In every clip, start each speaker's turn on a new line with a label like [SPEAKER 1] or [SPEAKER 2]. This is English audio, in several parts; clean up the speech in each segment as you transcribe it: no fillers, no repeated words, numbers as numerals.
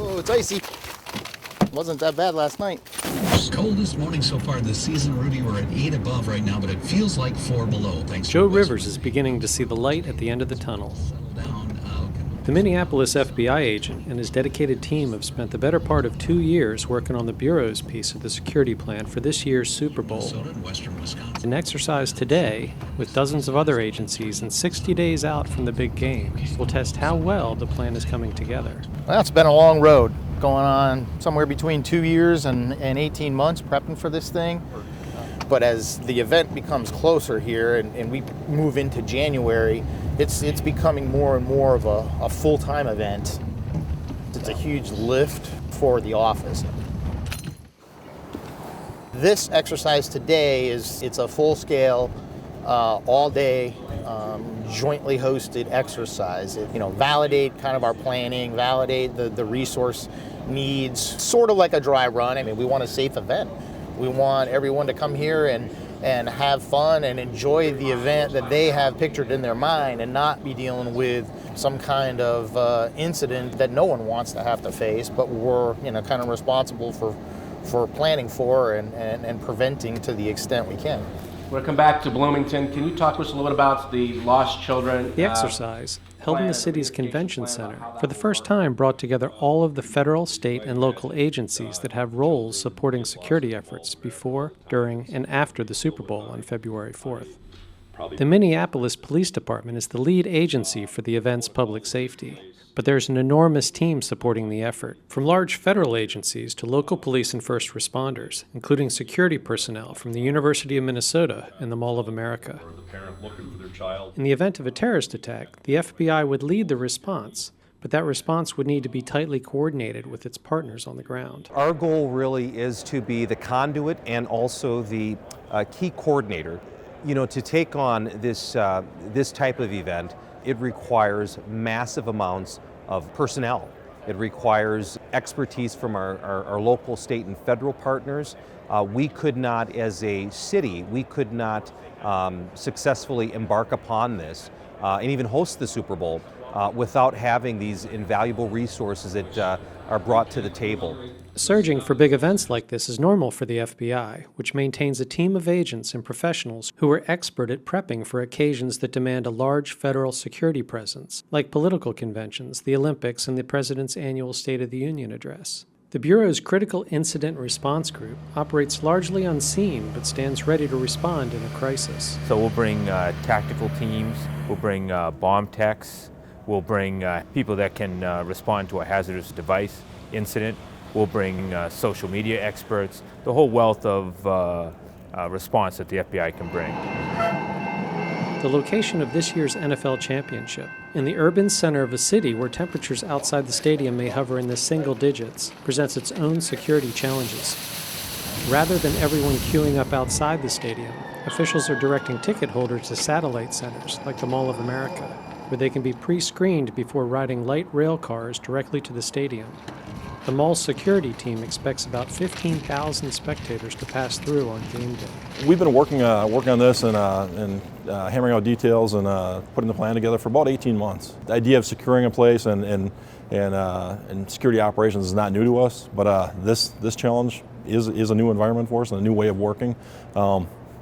[SPEAKER 1] Oh, it's icy. Wasn't that bad last night.
[SPEAKER 2] Coldest morning so far this season, Rudy. We're at 8 above right now, but it feels like 4 below. Thanks.
[SPEAKER 3] Joe Rivers is beginning to see the light at the end of the tunnel. The Minneapolis FBI agent and his dedicated team have spent the better part of 2 years working on the Bureau's piece of the security plan for this year's Super Bowl. An exercise today, with dozens of other agencies and 60 days out from the big game, will test how well the plan is coming together.
[SPEAKER 1] Well, it's been a long road, going on somewhere between 2 years and 18 months prepping for this thing. But as the event becomes closer here and we move into January, it's becoming more and more of a full-time event. It's a huge lift for the office. This exercise today it's a full-scale, all-day, jointly hosted exercise. Validate kind of our planning, validate the resource needs, sort of like a dry run. I mean, we want a safe event. We want everyone to come here and have fun and enjoy the event that they have pictured in their mind and not be dealing with some kind of incident that no one wants to have to face, but we're kind of responsible for planning for and preventing to the extent we can.
[SPEAKER 4] We're going to come back to Bloomington. Can you talk to us a little bit about the lost children?
[SPEAKER 3] The exercise, held in the city's convention center, for the first time brought together all of the federal, state, and local agencies that have roles supporting security efforts before, during, and after the Super Bowl on February 4th. The Minneapolis Police Department is the lead agency for the event's public safety, but there's an enormous team supporting the effort, from large federal agencies to local police and first responders, including security personnel from the University of Minnesota and the Mall of America. In the event of a terrorist attack, the FBI would lead the response, but that response would need to be tightly coordinated with its partners on the ground.
[SPEAKER 5] Our goal really is to be the conduit and also the key coordinator. To take on this type of event, it requires massive amounts of personnel. It requires expertise from our local, state, and federal partners. We could not, as a city, successfully embark upon this and even host the Super Bowl without having these invaluable resources that are brought to the table.
[SPEAKER 3] Surging for big events like this is normal for the FBI, which maintains a team of agents and professionals who are expert at prepping for occasions that demand a large federal security presence, like political conventions, the Olympics, and the President's annual State of the Union address. The Bureau's Critical Incident Response Group operates largely unseen but stands ready to respond in a crisis.
[SPEAKER 6] So we'll bring tactical teams, we'll bring bomb techs, we'll bring people that can respond to a hazardous device incident. We'll bring social media experts, the whole wealth of response that the FBI can bring.
[SPEAKER 3] The location of this year's NFL championship, in the urban center of a city where temperatures outside the stadium may hover in the single digits, presents its own security challenges. Rather than everyone queuing up outside the stadium, officials are directing ticket holders to satellite centers like the Mall of America, where they can be pre-screened before riding light rail cars directly to the stadium. The mall's security team expects about 15,000 spectators to pass through on game day.
[SPEAKER 7] We've been working on this and hammering out details and putting the plan together for about 18 months. The idea of securing a place and security operations is not new to us, but this challenge is a new environment for us and a new way of working.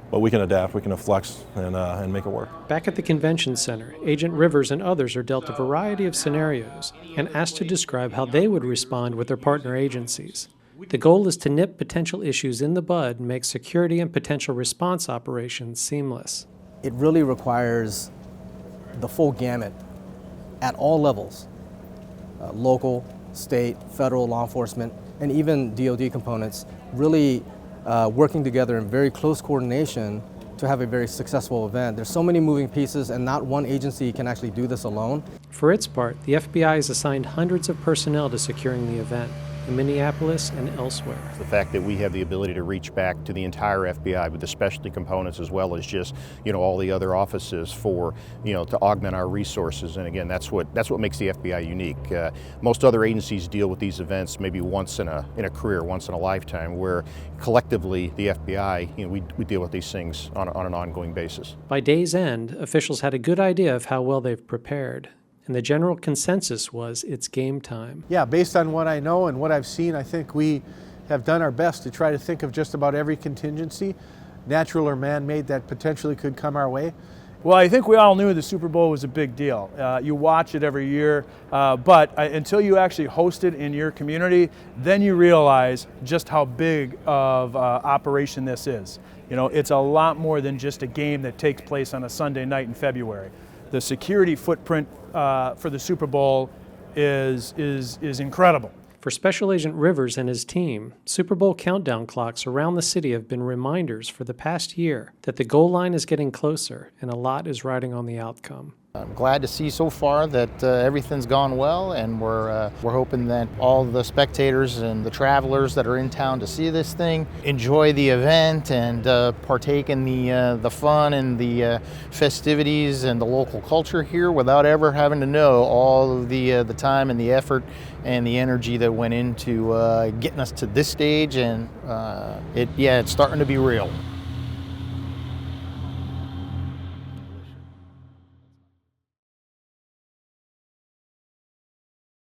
[SPEAKER 7] But we can adapt, we can flex and make it work.
[SPEAKER 3] Back at the convention center, Agent Rivers and others are dealt a variety of scenarios and asked to describe how they would respond with their partner agencies. The goal is to nip potential issues in the bud and make security and potential response operations seamless.
[SPEAKER 8] It really requires the full gamut at all levels, local, state, federal law enforcement, and even DoD components, really working together in very close coordination to have a very successful event. There's so many moving pieces and not one agency can actually do this alone.
[SPEAKER 3] For its part, the FBI has assigned hundreds of personnel to securing the event in Minneapolis and elsewhere.
[SPEAKER 9] The fact that we have the ability to reach back to the entire FBI with the specialty components as well as just, all the other offices for, to augment our resources. And again, that's what makes the FBI unique. Most other agencies deal with these events maybe once in a career, once in a lifetime, where collectively the FBI, we deal with these things on an ongoing basis.
[SPEAKER 3] By day's end, officials had a good idea of how well they've prepared. and the general consensus was it's game time.
[SPEAKER 10] Yeah, based on what I know and what I've seen, I think we have done our best to try to think of just about every contingency, natural or man-made, that potentially could come our way.
[SPEAKER 11] Well, I think we all knew the Super Bowl was a big deal. You watch it every year, but until you actually host it in your community, then you realize just how big of operation this is. You know, it's a lot more than just a game that takes place on a Sunday night in February. The security footprint for the Super Bowl is incredible.
[SPEAKER 3] For Special Agent Rivers and his team, Super Bowl countdown clocks around the city have been reminders for the past year that the goal line is getting closer and a lot is riding on the outcome.
[SPEAKER 1] I'm glad to see so far that everything's gone well, and we're hoping that all the spectators and the travelers that are in town to see this thing enjoy the event and partake in the fun and the festivities and the local culture here without ever having to know all of the time and the effort and the energy that went into getting us to this stage. And it's starting to be real.